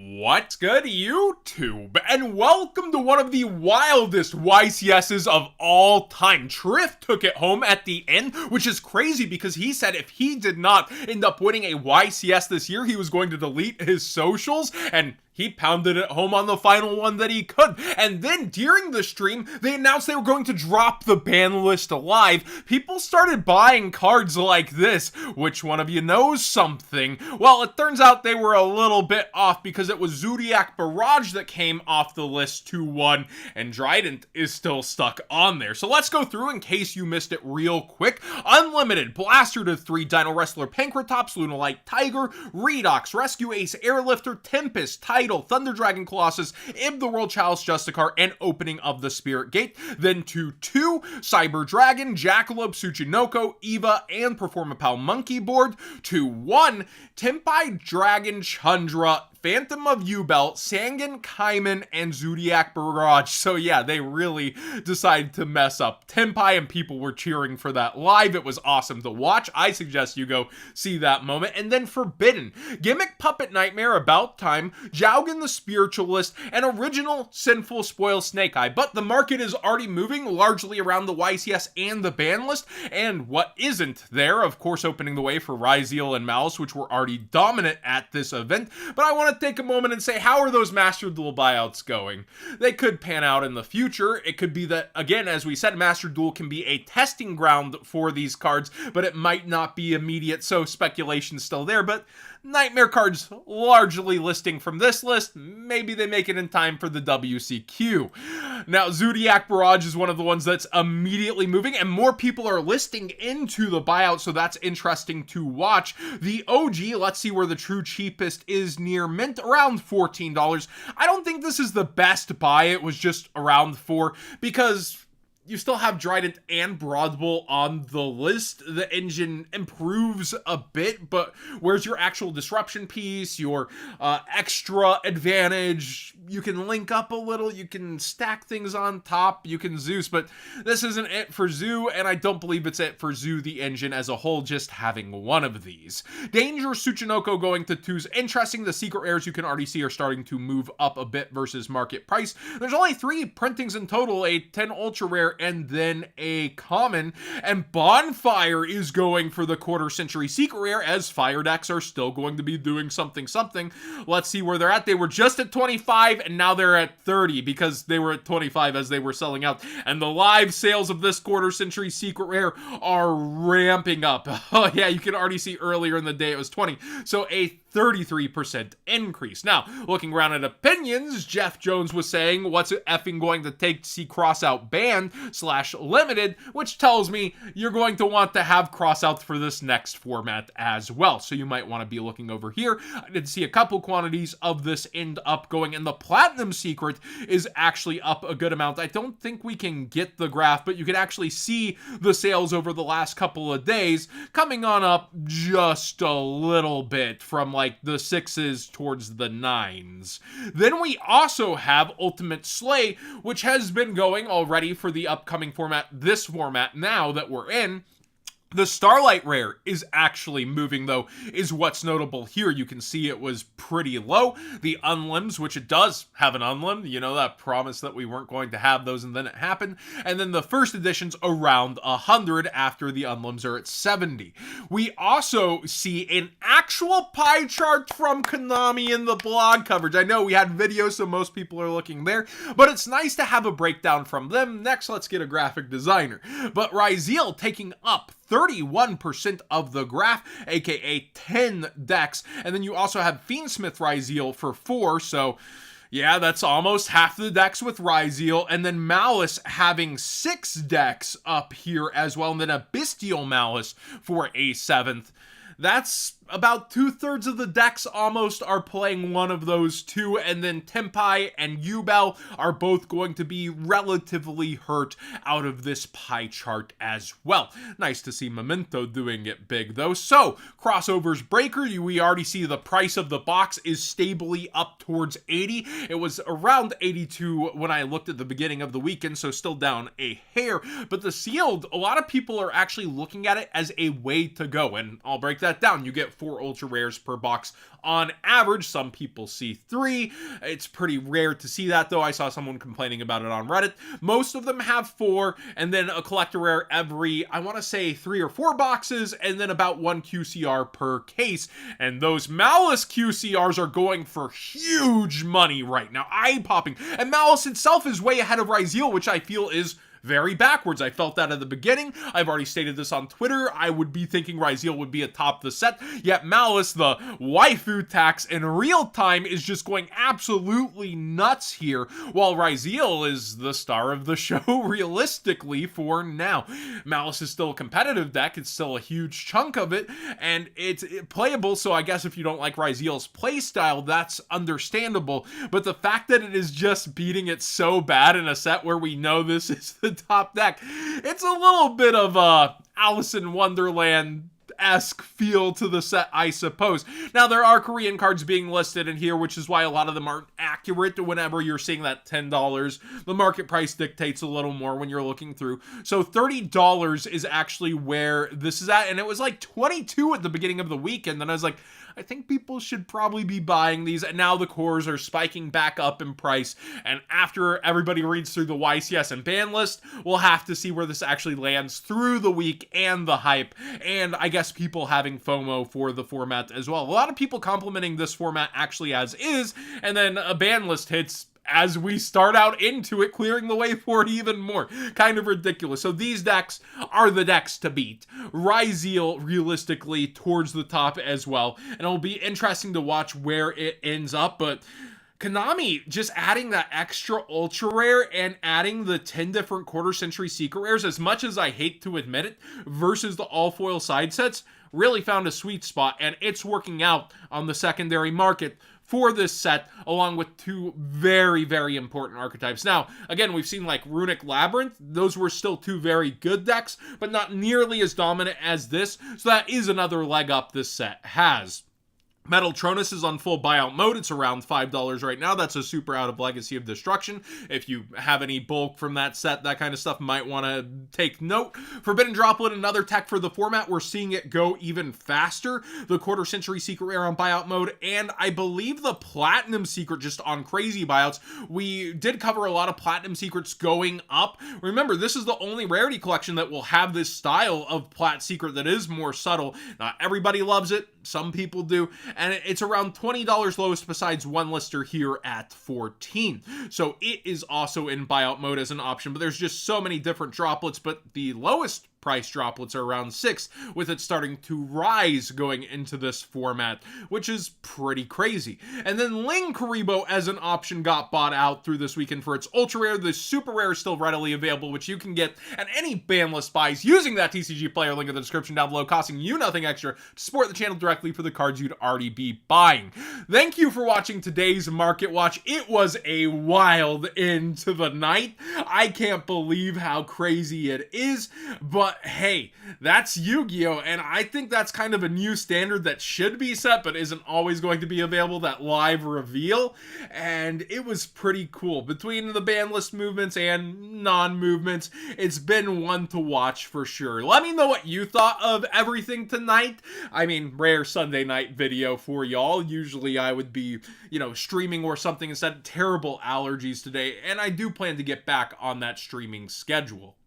What's good, YouTube? And welcome to one of the wildest YCSs of all time. Triff took it home at the end, which is crazy because he said if he did not end up winning a YCS this year, he was going to delete his socials, and he pounded it home on the final one that he could. And then during the stream, they announced they were going to drop the ban list live. People started buying cards like this. Which one of you knows something? Well, it turns out they were a little bit off because it was Zodiac Barrage that came off the list 2-1, and Trident is still stuck on there. So let's go through in case you missed it real quick. Unlimited, Blaster to 3, Dino Wrestler, Pankratops, Lunalite Tiger, Redox, Rescue Ace, Airlifter, Tempest, Title, Thunder Dragon Colossus, Ib the World Chalice Justicar, and Opening of the Spirit Gate. Then to 2, Cyber Dragon, Jackalope, Tsuchinoko, Eva, and Performapal Monkey Board. To 1, Tempai Dragon Chandra, Phantom of Yubel, Sangan, Kaiman, and Zodiac Barrage. So yeah, they really decided to mess up Tempai, and people were cheering for that live. It was awesome to watch. I suggest you go see that moment. And then Forbidden, Gimmick Puppet Nightmare, About Time, Jaugen the Spiritualist, and Original Sinful Spoil Snake Eye. But the market is already moving largely around the YCS and the ban list, and what isn't there, of course, opening the way for Ryzeal and Malice, which were already dominant at this event. But I want to take a moment and say, how are those Master Duel buyouts going? They could pan out in the future. It could be that, again, as we said, Master Duel can be a testing ground for these cards, but it might not be immediate, so speculation's still there. But Nightmare cards largely listing from this list. Maybe they make it in time for the WCQ. Now, Zodiac Barrage is one of the ones that's immediately moving, and more people are listing into the buyout, so that's interesting to watch. The OG, let's see where the true cheapest is near mint, around $14. I don't think this is the best buy. It was just around $4 because you still have Trident and Broadbull on the list. The engine improves a bit, but where's your actual disruption piece, your extra advantage? You can link up a little, you can stack things on top, you can Zeus, but this isn't it for Zoo, and I don't believe it's it for Zoo, the engine as a whole, just having one of these. Danger Tsuchinoko going to 2s. Interesting, the secret rares you can already see are starting to move up a bit versus market price. There's only 3 printings in total, a 10 ultra rare and then a common, and Bonfire is going for the quarter century secret rare as fire decks are still going to be doing something. Let's see where they're at. They were just at 25 and now they're at 30 because they were at 25 as they were selling out, and the live sales of this quarter century secret rare are ramping up. Oh yeah, you can already see earlier in the day it was 20, so a 33% increase. Now, looking around at opinions, Jeff Jones was saying, what's it effing going to take to see crossout banned / limited, which tells me you're going to want to have crossouts for this next format as well. So you might want to be looking over here. I did see a couple quantities of this end up going, and the Platinum Secret is actually up a good amount. I don't think we can get the graph, but you can actually see the sales over the last couple of days coming on up just a little bit from like the 6s towards the 9s. Then we also have Ultimate Slay, which has been going already for the upcoming format, this format now that we're in. The Starlight Rare is actually moving, though, is what's notable here. You can see it was pretty low. The Unlimbs, which it does have an Unlim, you know, that promise that we weren't going to have those, and then it happened. And then the first edition's around 100 after the Unlimbs are at 70. We also see an actual pie chart from Konami in the blog coverage. I know we had videos, so most people are looking there, but it's nice to have a breakdown from them. Next, let's get a graphic designer. But Ryzeal taking up 31% of the graph, aka 10 decks, and then you also have Fiendsmith Ryzeal for 4, so yeah, that's almost half the decks with Ryzeal, and then Malice having 6 decks up here as well, and then a Bestial Malice for a 7th. That's about 2/3 of the decks almost are playing one of those two, and then Tempai and Yubel are both going to be relatively hurt out of this pie chart as well. Nice to see Memento doing it big though. So, Crossovers Breaker, we already see the price of the box is stably up towards 80. It was around 82 when I looked at the beginning of the weekend, so still down a hair. But the sealed, a lot of people are actually looking at it as a way to go, and I'll break that down. You get 4 ultra rares per box on average. Some people see 3. It's pretty rare to see that, though. I saw someone complaining about it on Reddit. Most of them have 4, and then a collector rare every, I want to say, 3 or 4 boxes, and then about 1 QCR per case. And those Malice QCRs are going for huge money right now, eye-popping. And Malice itself is way ahead of Ryzeal, which I feel is very backwards. I felt that at the beginning. I've already stated this on Twitter. I would be thinking Ryzeal would be atop the set, yet Malice, the waifu tax in real time, is just going absolutely nuts here, while Ryzeal is the star of the show realistically for now. Malice is still a competitive deck. It's still a huge chunk of it, and it's playable, so I guess if you don't like Ryzeal's playstyle, that's understandable, but the fact that it is just beating it so bad in a set where we know this is the top deck, it's a little bit of a Alice in Wonderland-esque feel to the set, I suppose. Now, there are Korean cards being listed in here, which is why a lot of them aren't accurate whenever you're seeing that $10. The market price dictates a little more when you're looking through. So $30 is actually where this is at, and it was like $22 at the beginning of the week, and then I was like, I think people should probably be buying these, and now the cores are spiking back up in price, and after everybody reads through the YCS and ban list, we'll have to see where this actually lands through the week and the hype, and I guess people having FOMO for the format as well. A lot of people complimenting this format actually as is, and then a ban list hits as we start out into it, clearing the way for it even more. Kind of ridiculous. So these decks are the decks to beat. Ryzeal, realistically, towards the top as well. And it'll be interesting to watch where it ends up, but Konami just adding that extra ultra rare and adding the 10 different quarter century secret rares, as much as I hate to admit it, versus the all foil side sets, really found a sweet spot, and it's working out on the secondary market for this set, along with 2 very, very important archetypes. Now, again, we've seen like Runic Labyrinth. Those were still 2 very good decks, but not nearly as dominant as this, so that is another leg up this set has. Metaltronus is on full buyout mode. It's around $5 right now. That's a super out of Legacy of Destruction. If you have any bulk from that set, that kind of stuff, might want to take note. Forbidden Droplet, another tech for the format. We're seeing it go even faster. The quarter century secret rare on buyout mode, and I believe the platinum secret just on crazy buyouts. We did cover a lot of platinum secrets going up. Remember, this is the only rarity collection that will have this style of plat secret that is more subtle. Not everybody loves it. Some people do. And it's around $20 lowest besides one lister here at 14. So it is also in buyout mode as an option, but there's just so many different droplets, but the lowest price droplets are around 6, with it starting to rise going into this format, which is pretty crazy. And then Ling Karibo as an option got bought out through this weekend for its ultra rare. The super rare is still readily available, which you can get at any ban list buys using that TCG player link in the description down below, costing you nothing extra to support the channel directly for the cards you'd already be buying. Thank you for watching today's Market Watch. It was a wild end to the night. I can't believe how crazy it is, but hey, that's Yu-Gi-Oh! And I think that's kind of a new standard that should be set, but isn't always going to be available, that live reveal. And it was pretty cool. Between the ban list movements and non-movements, it's been one to watch for sure. Let me know what you thought of everything tonight. I mean, rare Sunday night video for y'all. Usually I would be, streaming or something instead. Terrible allergies today, and I do plan to get back on that streaming schedule.